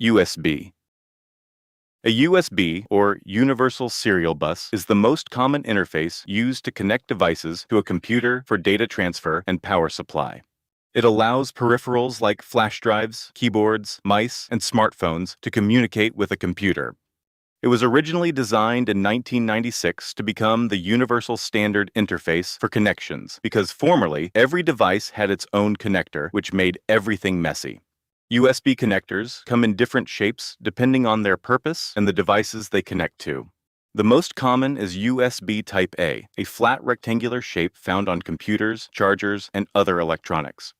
USB. A USB, or Universal Serial Bus, is the most common interface used to connect devices to a computer for data transfer and power supply. It allows peripherals like flash drives, keyboards, mice, and smartphones to communicate with a computer. It was originally designed in 1996 to become the universal standard interface for connections because formerly every device had its own connector, which made everything messy. USB connectors come in different shapes depending on their purpose and the devices they connect to. The most common is USB Type A, a flat rectangular shape found on computers, chargers, and other electronics.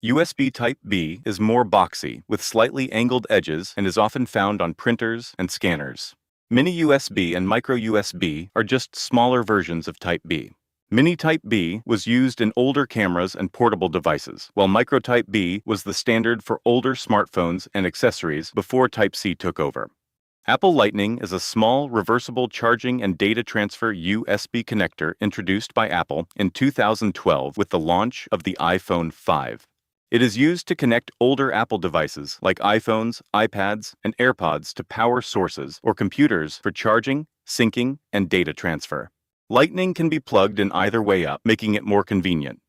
USB Type B is more boxy, with slightly angled edges, and is often found on printers and scanners. Mini USB and micro USB are just smaller versions of Type B. Mini Type B was used in older cameras and portable devices, while Micro Type B was the standard for older smartphones and accessories before Type C took over. Apple Lightning is a small, reversible charging and data transfer USB connector introduced by Apple in 2012 with the launch of the iPhone 5. It is used to connect older Apple devices like iPhones, iPads, and AirPods to power sources or computers for charging, syncing, and data transfer. Lightning can be plugged in either way up, making it more convenient.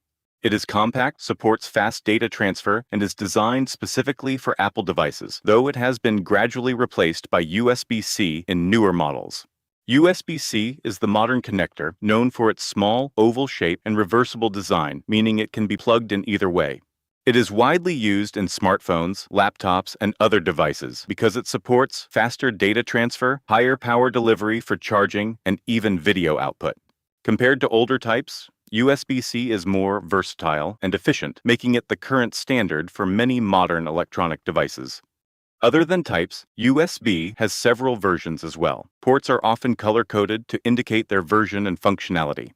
It is compact, supports fast data transfer, and is designed specifically for Apple devices, though it has been gradually replaced by USB-C in newer models. USB-C is the modern connector, known for its small, oval shape and reversible design, meaning it can be plugged in either way. It is widely used in smartphones, laptops, and other devices because it supports faster data transfer, higher power delivery for charging, and even video output. Compared to older types, USB-C is more versatile and efficient, making it the current standard for many modern electronic devices. Other than types, USB has several versions as well. Ports are often color-coded to indicate their version and functionality.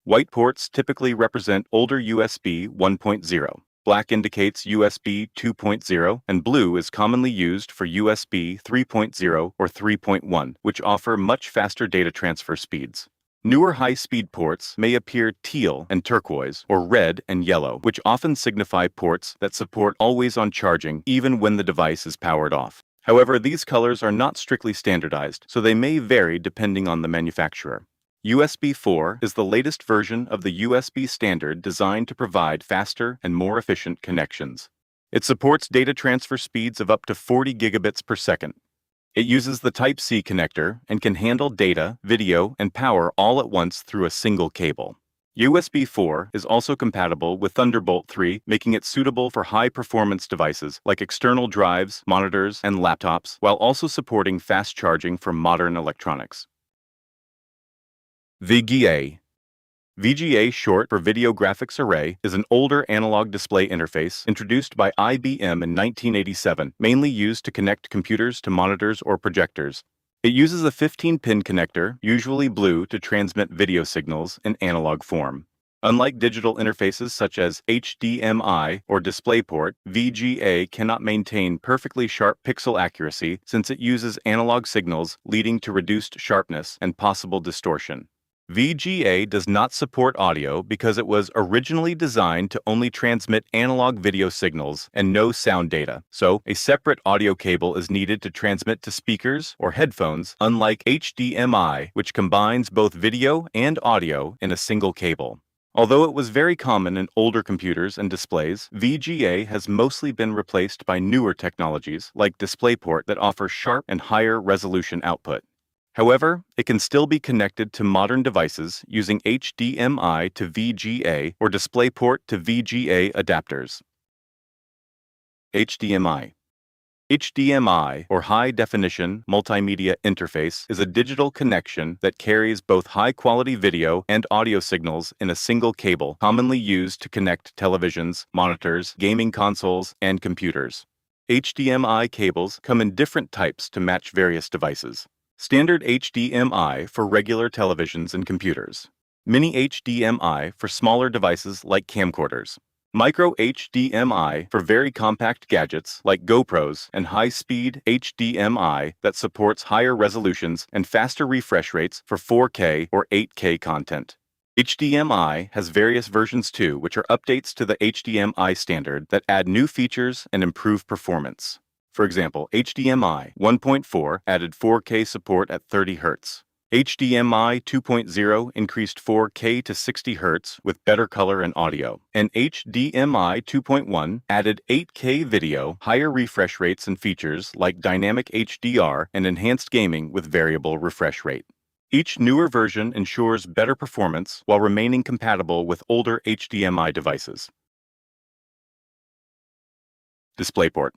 White ports typically represent older USB 1.0. Black indicates USB 2.0, and blue is commonly used for USB 3.0 or 3.1, which offer much faster data transfer speeds. Newer high-speed ports may appear teal and turquoise, or red and yellow, which often signify ports that support always-on charging even when the device is powered off. However, these colors are not strictly standardized, so they may vary depending on the manufacturer. USB 4 is the latest version of the USB standard designed to provide faster and more efficient connections. It supports data transfer speeds of up to 40 gigabits per second. It uses the Type-C connector and can handle data, video, and power all at once through a single cable. USB 4 is also compatible with Thunderbolt 3, making it suitable for high-performance devices like external drives, monitors, and laptops, while also supporting fast charging for modern electronics. VGA. VGA, short for Video Graphics Array, is an older analog display interface introduced by IBM in 1987, mainly used to connect computers to monitors or projectors. It uses a 15-pin connector, usually blue, to transmit video signals in analog form. Unlike digital interfaces such as HDMI or DisplayPort, VGA cannot maintain perfectly sharp pixel accuracy since it uses analog signals, leading to reduced sharpness and possible distortion. VGA does not support audio because it was originally designed to only transmit analog video signals and no sound data, so a separate audio cable is needed to transmit to speakers or headphones, unlike HDMI, which combines both video and audio in a single cable. Although it was very common in older computers and displays, VGA has mostly been replaced by newer technologies like DisplayPort that offer sharp and higher resolution output. However, it can still be connected to modern devices using HDMI to VGA or DisplayPort to VGA adapters. HDMI. HDMI, or High Definition Multimedia Interface, is a digital connection that carries both high-quality video and audio signals in a single cable, commonly used to connect televisions, monitors, gaming consoles, and computers. HDMI cables come in different types to match various devices. Standard HDMI for regular televisions and computers. Mini HDMI for smaller devices like camcorders. Micro HDMI for very compact gadgets like GoPros, and high-speed HDMI that supports higher resolutions and faster refresh rates for 4K or 8K content. HDMI has various versions too, which are updates to the HDMI standard that add new features and improve performance. For example, HDMI 1.4 added 4K support at 30 Hz. HDMI 2.0 increased 4K to 60 Hz with better color and audio. And HDMI 2.1 added 8K video, higher refresh rates and features like dynamic HDR and enhanced gaming with variable refresh rate. Each newer version ensures better performance while remaining compatible with older HDMI devices. DisplayPort.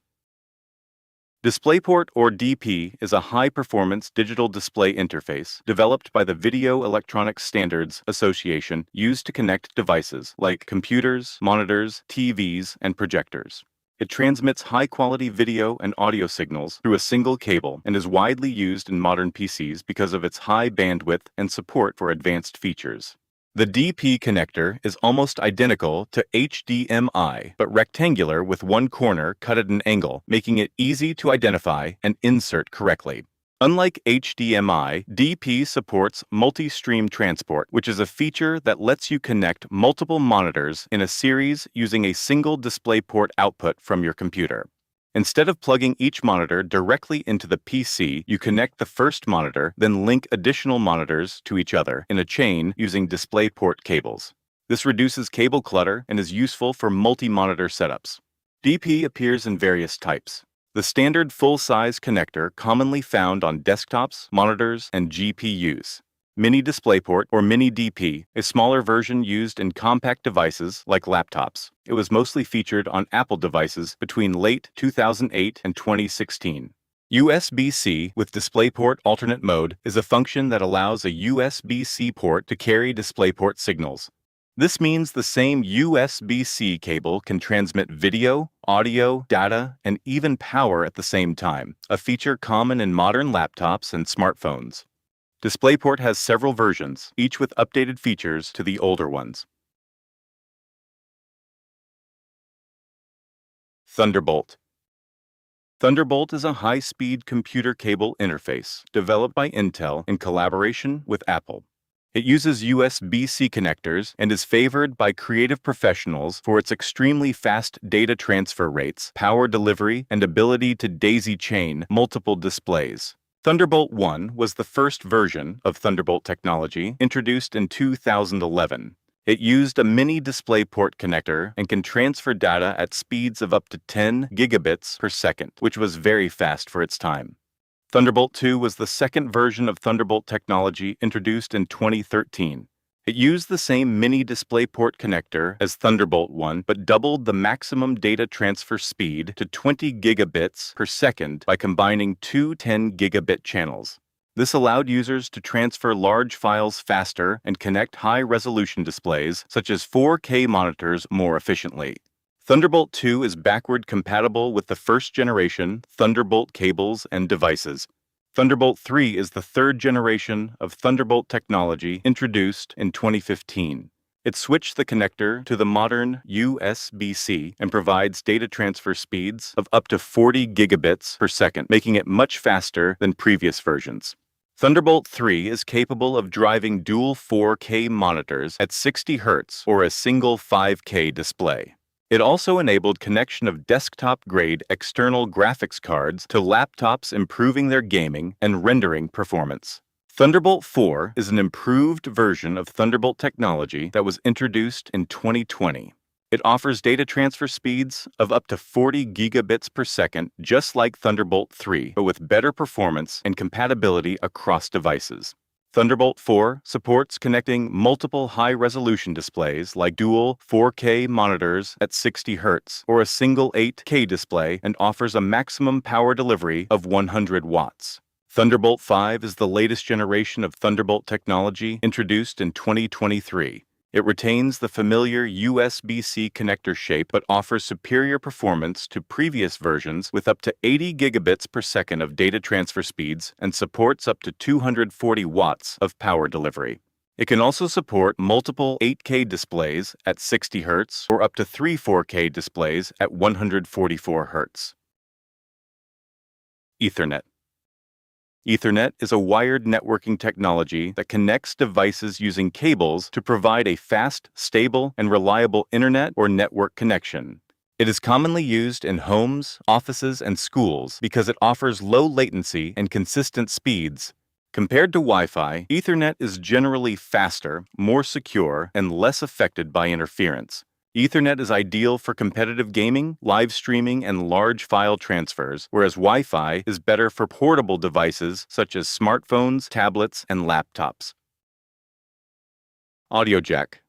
DisplayPort, or DP, is a high-performance digital display interface developed by the Video Electronics Standards Association used to connect devices like computers, monitors, TVs, and projectors. It transmits high-quality video and audio signals through a single cable and is widely used in modern PCs because of its high bandwidth and support for advanced features. The DP connector is almost identical to HDMI, but rectangular with one corner cut at an angle, making it easy to identify and insert correctly. Unlike HDMI, DP supports multi-stream transport, which is a feature that lets you connect multiple monitors in a series using a single DisplayPort output from your computer. Instead of plugging each monitor directly into the PC, you connect the first monitor, then link additional monitors to each other in a chain using DisplayPort cables. This reduces cable clutter and is useful for multi-monitor setups. DP appears in various types. The standard full-size connector commonly found on desktops, monitors, and GPUs. Mini DisplayPort, or Mini DP, a smaller version used in compact devices like laptops. It was mostly featured on Apple devices between late 2008 and 2016. USB-C with DisplayPort alternate mode is a function that allows a USB-C port to carry DisplayPort signals. This means the same USB-C cable can transmit video, audio, data, and even power at the same time, a feature common in modern laptops and smartphones. DisplayPort has several versions, each with updated features to the older ones. Thunderbolt. Thunderbolt is a high-speed computer cable interface developed by Intel in collaboration with Apple. It uses USB-C connectors and is favored by creative professionals for its extremely fast data transfer rates, power delivery, and ability to daisy-chain multiple displays. Thunderbolt 1 was the first version of Thunderbolt technology introduced in 2011. It used a mini DisplayPort connector and can transfer data at speeds of up to 10 gigabits per second, which was very fast for its time. Thunderbolt 2 was the second version of Thunderbolt technology introduced in 2013. It used the same mini DisplayPort connector as Thunderbolt 1, but doubled the maximum data transfer speed to 20 gigabits per second by combining two 10 gigabit channels. This allowed users to transfer large files faster and connect high-resolution displays, such as 4K monitors, more efficiently. Thunderbolt 2 is backward compatible with the first-generation Thunderbolt cables and devices. Thunderbolt 3 is the third generation of Thunderbolt technology introduced in 2015. It switched the connector to the modern USB-C and provides data transfer speeds of up to 40 gigabits per second, making it much faster than previous versions. Thunderbolt 3 is capable of driving dual 4K monitors at 60 Hz or a single 5K display. It also enabled connection of desktop-grade external graphics cards to laptops, improving their gaming and rendering performance. Thunderbolt 4 is an improved version of Thunderbolt technology that was introduced in 2020. It offers data transfer speeds of up to 40 gigabits per second, just like Thunderbolt 3, but with better performance and compatibility across devices. Thunderbolt 4 supports connecting multiple high-resolution displays like dual 4K monitors at 60 Hz or a single 8K display and offers a maximum power delivery of 100 watts. Thunderbolt 5 is the latest generation of Thunderbolt technology introduced in 2023. It retains the familiar USB-C connector shape but offers superior performance to previous versions with up to 80 gigabits per second of data transfer speeds and supports up to 240 watts of power delivery. It can also support multiple 8K displays at 60 Hz or up to 3 4K displays at 144 Hz. Ethernet. Ethernet is a wired networking technology that connects devices using cables to provide a fast, stable, and reliable internet or network connection. It is commonly used in homes, offices, and schools because it offers low latency and consistent speeds. Compared to Wi-Fi, Ethernet is generally faster, more secure, and less affected by interference. Ethernet is ideal for competitive gaming, live streaming, and large file transfers, whereas Wi-Fi is better for portable devices such as smartphones, tablets, and laptops. Audio jack.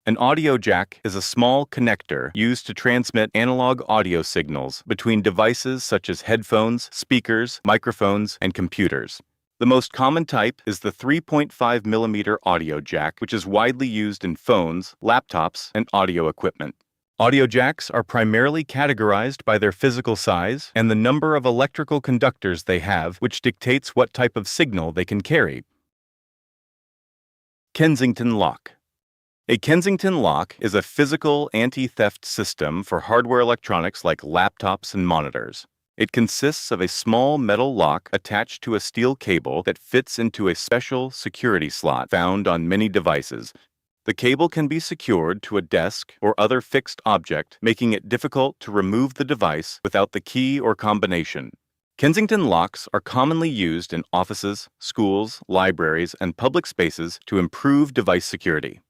An audio jack is a small connector used to transmit analog audio signals between devices such as headphones, speakers, microphones, and computers. The most common type is the 3.5mm audio jack, which is widely used in phones, laptops, and audio equipment. Audio jacks are primarily categorized by their physical size and the number of electrical conductors they have, which dictates what type of signal they can carry. Kensington lock. A Kensington lock is a physical anti-theft system for hardware electronics like laptops and monitors. It consists of a small metal lock attached to a steel cable that fits into a special security slot found on many devices. The cable can be secured to a desk or other fixed object, making it difficult to remove the device without the key or combination. Kensington locks are commonly used in offices, schools, libraries, and public spaces to improve device security.